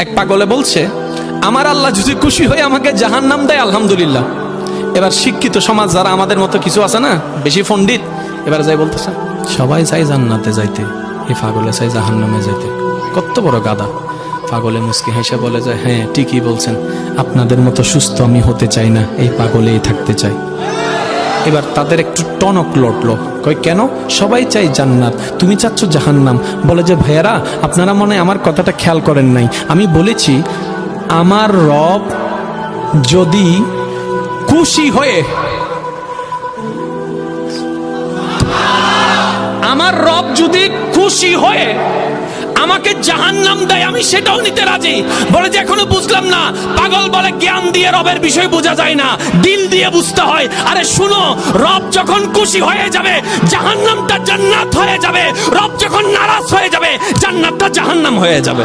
এক পাগলে বলছে, আমার আল্লাহ যদি খুশি হয়ে আমাকে জাহান্নাম দেয় আলহামদুলিল্লাহ। এবার শিক্ষিত সমাজ যারা আমাদের মতো কিছু আছে না, বেশি পণ্ডিত, এবার যাই বলতেছে সবাই চাই জান্নাতে যাইতে, এই পাগলে চাই জাহান্নামে যাইতে। কত বড় গাদা। পাগলে মুস্কি হেসে বলে যায়, হ্যাঁ ঠিকই বলছেন, আপনাদের মতো সুস্থ আমি হতে চাই না, এই পাগলেই থাকতে চাই। এবার তাদের একটু টনক লটলো, কই কেন? সবাই চাই জান্নাত, তুমি চাচ্ছ জাহান্নাম। বলে যে ভাইয়ারা, আপনারা মনে হয় আমার কথাটা খেয়াল করেন নাই। আমি বলেছি আমার রব যদি খুশি হয়ে, আমার রব যদি খুশি হয়ে আমাকে জাহান্নাম দেয়, আমি সেটাও নিতে রাজি। বলে যে এখনো বুঝলাম না। পাগল বলে জ্ঞান দিয়ে রবের বিষয় বোঝা যায় না, দিল দিয়ে বুঝতে হয়। আরে শুনো, রব যখন খুশি হয়ে যাবে জাহান্নামটা জান্নাত হয়ে যাবে, রব যখন নারাজ হয়ে যাবে জান্নাতটা জাহান্নাম হয়ে যাবে।